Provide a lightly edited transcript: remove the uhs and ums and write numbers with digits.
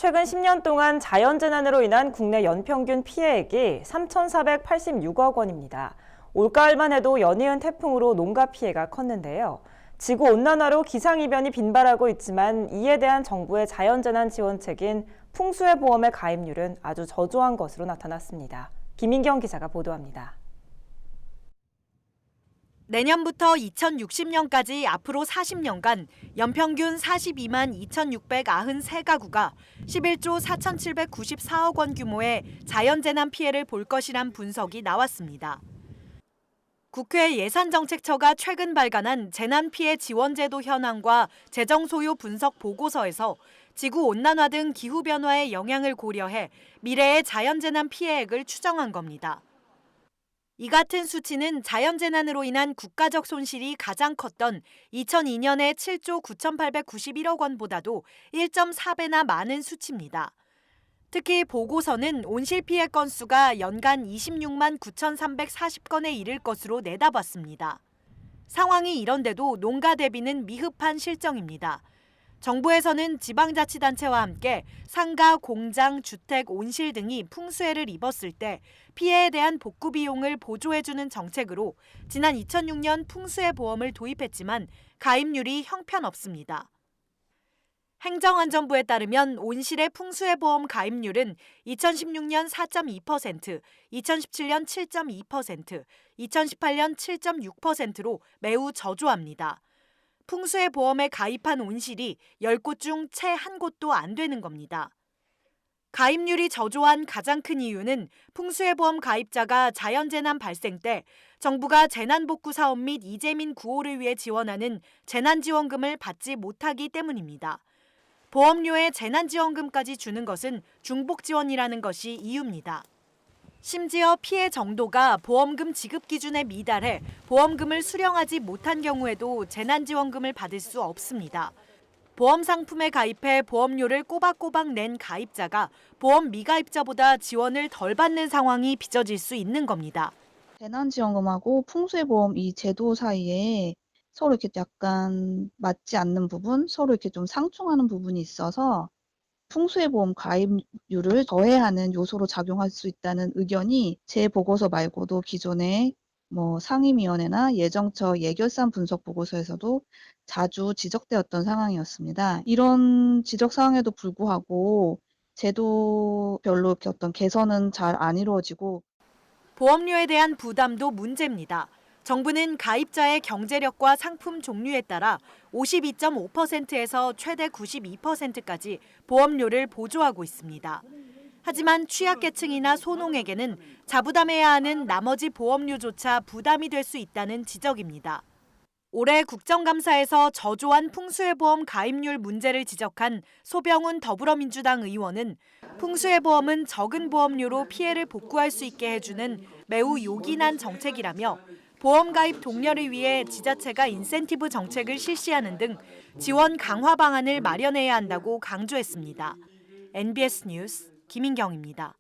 최근 10년 동안 자연재난으로 인한 국내 연평균 피해액이 3,486억 원입니다. 올가을만 해도 연이은 태풍으로 농가 피해가 컸는데요. 지구온난화로 기상이변이 빈발하고 있지만 이에 대한 정부의 자연재난 지원책인 풍수해 보험의 가입률은 아주 저조한 것으로 나타났습니다. 김인경 기자가 보도합니다. 내년부터 2060년까지 앞으로 40년간 연평균 42만 2,693가구가 11조 4,794억 원 규모의 자연재난 피해를 볼 것이란 분석이 나왔습니다. 국회 예산정책처가 최근 발간한 재난피해 지원제도 현황과 재정 소요 분석 보고서에서 지구온난화 등 기후변화의 영향을 고려해 미래의 자연재난 피해액을 추정한 겁니다. 이 같은 수치는 자연재난으로 인한 국가적 손실이 가장 컸던 2002년의 7조 9,891억 원보다도 1.4배나 많은 수치입니다. 특히 보고서는 온실 피해 건수가 연간 26만 9,340건에 이를 것으로 내다봤습니다. 상황이 이런데도 농가 대비는 미흡한 실정입니다. 정부에서는 지방자치단체와 함께 상가, 공장, 주택, 온실 등이 풍수해를 입었을 때 피해에 대한 복구 비용을 보조해주는 정책으로 지난 2006년 풍수해 보험을 도입했지만 가입률이 형편없습니다. 행정안전부에 따르면 온실의 풍수해 보험 가입률은 2016년 4.2%, 2017년 7.2%, 2018년 7.6%로 매우 저조합니다. 풍수해 보험에 가입한 온실이 10곳 중 채 한 곳도 안 되는 겁니다. 가입률이 저조한 가장 큰 이유는 풍수해 보험 가입자가 자연재난 발생 때 정부가 재난복구 사업 및 이재민 구호를 위해 지원하는 재난지원금을 받지 못하기 때문입니다. 보험료에 재난지원금까지 주는 것은 중복지원이라는 것이 이유입니다. 심지어 피해 정도가 보험금 지급 기준에 미달해 보험금을 수령하지 못한 경우에도 재난지원금을 받을 수 없습니다. 보험 상품에 가입해 보험료를 꼬박꼬박 낸 가입자가 보험 미가입자보다 지원을 덜 받는 상황이 빚어질 수 있는 겁니다. 재난지원금하고 풍수해보험 이 제도 사이에 서로 이렇게 약간 맞지 않는 부분, 서로 이렇게 좀 상충하는 부분이 있어서 풍수해보험 가입률을 저해하는 요소로 작용할 수 있다는 의견이 제 보고서 말고도 기존의 상임위원회나 예정처 예결산 분석 보고서에서도 자주 지적되었던 상황이었습니다. 이런 지적 사항에도 불구하고 제도별로 이렇게 어떤 개선은 잘 안 이루어지고 보험료에 대한 부담도 문제입니다. 정부는 가입자의 경제력과 상품 종류에 따라 52.5%에서 최대 92%까지 보험료를 보조하고 있습니다. 하지만 취약계층이나 소농에게는 자부담해야 하는 나머지 보험료조차 부담이 될 수 있다는 지적입니다. 올해 국정감사에서 저조한 풍수해보험 가입률 문제를 지적한 소병훈 더불어민주당 의원은 풍수해보험은 적은 보험료로 피해를 복구할 수 있게 해주는 매우 요긴한 정책이라며 보험 가입 독려를 위해 지자체가 인센티브 정책을 실시하는 등 지원 강화 방안을 마련해야 한다고 강조했습니다. NBS 뉴스 김인경입니다.